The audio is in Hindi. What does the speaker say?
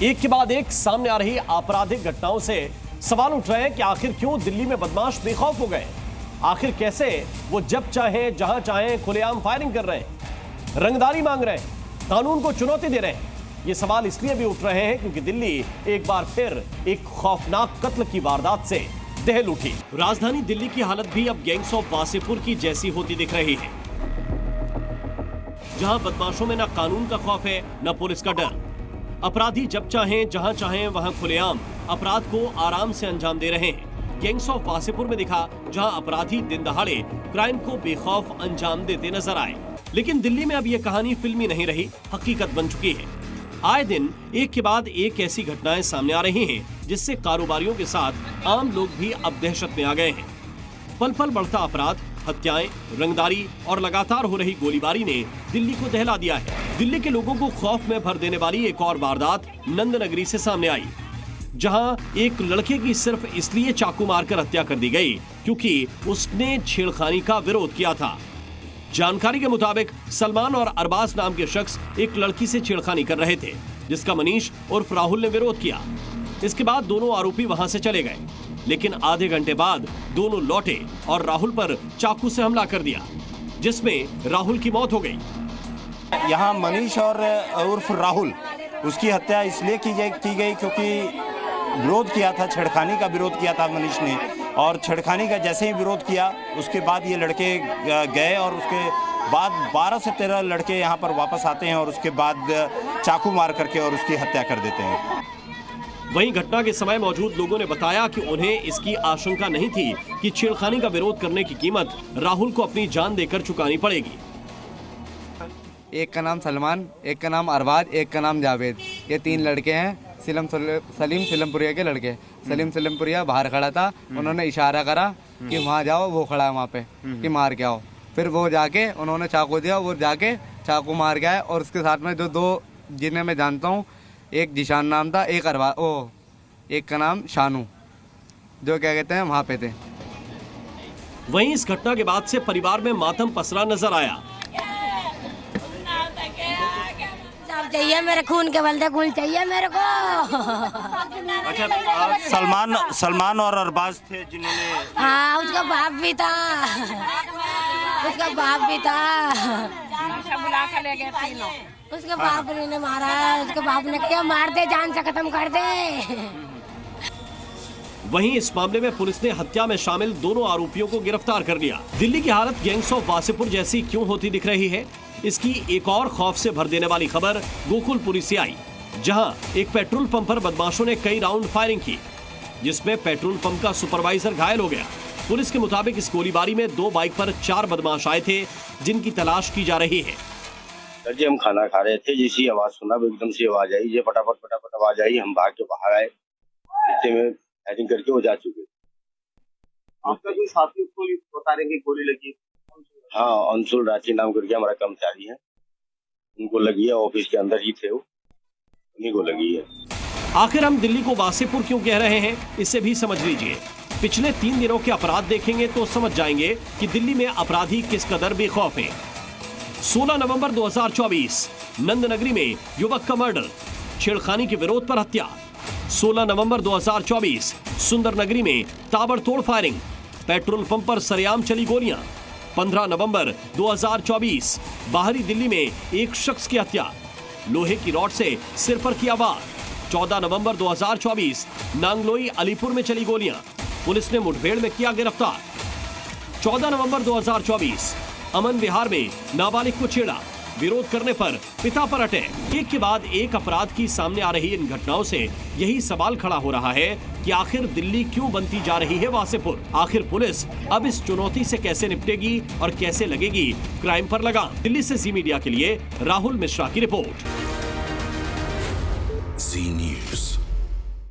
एक के बाद एक सामने आ रही आपराधिक घटनाओं से सवाल उठ रहे हैं कि आखिर क्यों दिल्ली में बदमाश बेखौफ हो गए। आखिर कैसे वो जब चाहे जहां चाहे खुलेआम फायरिंग कर रहे हैं, रंगदारी मांग रहे हैं, कानून को चुनौती दे रहे हैं। ये सवाल इसलिए भी उठ रहे हैं क्योंकि दिल्ली एक बार फिर एक खौफनाक कत्ल की वारदात से दहल उठी। राजधानी दिल्ली की हालत भी अब गैंग्स ऑफ वासेपुर की जैसी होती दिख रही है, जहां बदमाशों में न कानून का खौफ है न पुलिस का डर। अपराधी जब चाहें जहां चाहें वहां खुलेआम अपराध को आराम से अंजाम दे रहे हैं। गैंग्स ऑफ वासेपुर में दिखा जहां अपराधी दिन दहाड़े क्राइम को बेखौफ अंजाम देते नजर आए। लेकिन दिल्ली में अब यह कहानी फिल्मी नहीं रही, हकीकत बन चुकी है। आए दिन एक के बाद एक ऐसी घटनाएं सामने आ रही हैं जिससे कारोबारियों के साथ आम लोग भी अब दहशत में आ गए हैं। पल पल बढ़ता अपराध, हत्याएं, रंगदारी और लगातार हो रही गोलीबारी ने दिल्ली को दहला दिया है। दिल्ली के लोगों को खौफ में भर देने वाली एक और वारदात नंदनगरी से सामने आई, जहां एक लड़के की सिर्फ इसलिए चाकू मारकर हत्या कर दी गई क्योंकि उसने छेड़खानी का विरोध किया था। जानकारी के मुताबिक सलमान और अरबाज नाम के शख्स एक लड़की से छेड़खानी कर रहे थे, जिसका मनीष उर्फ राहुल ने विरोध किया। इसके बाद दोनों आरोपी वहां से चले गए, लेकिन आधे घंटे बाद दोनों लौटे और राहुल पर चाकू से हमला कर दिया, जिसमें राहुल की मौत हो गई। यहाँ मनीष और उर्फ राहुल, उसकी हत्या इसलिए की गई क्योंकि विरोध किया था, छेड़खानी का विरोध किया था मनीष ने, और छेड़खानी का जैसे ही विरोध किया उसके बाद ये लड़के गए और उसके बाद 12 से 13 लड़के यहाँ पर वापस आते हैं और उसके बाद चाकू मार करके और उसकी हत्या कर देते हैं। वहीं घटना के समय मौजूद लोगों ने बताया कि उन्हें इसकी आशंका नहीं थी कि छेड़खानी का विरोध करने की कीमत राहुल को अपनी जान देकर चुकानी पड़ेगी। एक का नाम सलमान, एक का नाम अरबाज, एक का नाम जावेद। ये 3 लड़के हैं। सलीम सिलमपुरिया के लड़के। सलीम सिलमपुरिया बाहर खड़ा था, उन्होंने इशारा करा कि वहाँ जाओ, वो खड़ा है वहाँ पे कि मार के आओ। फिर वो जाके उन्होंने चाकू दिया, वो जाके चाकू मार के आए। और उसके साथ में जो 2 जिन्हें मैं जानता हूँ, एक जिशान नाम था, एक का नाम शानू, जो क्या कहते हैं वहाँ पे थे। वहीं इस घटना के बाद से परिवार में मातम पसरा नजर आया। चाहिए मेरे खून के बलदे, खून चाहिए मेरे को। अच्छा, सलमान और अरबाज थे जिन्होंने। हाँ, उसका बाप भी था, उसका बाप भी था। बुला कर ले गए तीनों। उसके बाप ने मारा, उसके बाप ने कहा मार दे, जान से खत्म कर दे। वहीं इस मामले में पुलिस ने हत्या में शामिल दोनों आरोपियों को गिरफ्तार कर लिया। दिल्ली की हालत गैंग्स ऑफ वासेपुर जैसी क्यों होती दिख रही है, इसकी एक और खौफ से भर देने वाली खबर गोकुलपुरी से आई, जहां एक पेट्रोल पंप पर बदमाशों ने कई राउंड फायरिंग की, जिसमें पेट्रोल पंप का सुपरवाइजर घायल हो गया। पुलिस के मुताबिक इस गोलीबारी में 2 बाइक पर 4 बदमाश आए थे, जिनकी तलाश की जा रही है। सर जी, हम खाना खा रहे थे, जैसी आवाज सुना एकदम से आवाज आई, ये फटाफट आवाज आई, हम भाग के बाहर आए, इतने में फायरिंग करके वो जा चुके। आपका कोई साथी को बता रहे हैं गोली लगी? हाँ, अंशुल रांची नाम करके हमारा कर्मचारी है, उनको लगी है, ऑफिस के अंदर ही थे वो, उन्हीं को लगी है। आखिर हम दिल्ली को वासेपुर क्यों कह रहे हैं, इसे भी समझ लीजिए। पिछले 3 दिनों के अपराध देखेंगे तो समझ जाएंगे कि दिल्ली में अपराधी किस कदर बेखौफ हैं। 16 नवंबर 2024 नंदनगरी में युवक का मर्डर, छेड़खानी के विरोध पर हत्या। 16 नवंबर 2024 सुंदरनगरी में ताबड़तोड़ फायरिंग, पेट्रोल पंप पर सरेआम चली गोलियां। 15 नवंबर 2024 बाहरी दिल्ली में एक शख्स की हत्या, लोहे की रॉड से सिर पर किया वार। 14 नवंबर 2024 नांगलोई अलीपुर में चली गोलियां, पुलिस ने मुठभेड़ में किया गिरफ्तार। 14 नवंबर 2024 अमन विहार में नाबालिग को छेड़ा, विरोध करने पर पिता पर अटैक। एक के बाद एक अपराध की सामने आ रही इन घटनाओं से यही सवाल खड़ा हो रहा है कि आखिर दिल्ली क्यों बनती जा रही है वासेपुर। आखिर पुलिस अब इस चुनौती से कैसे निपटेगी और कैसे लगेगी क्राइम पर लगाम। दिल्ली से जी मीडिया के लिए राहुल मिश्रा की रिपोर्ट।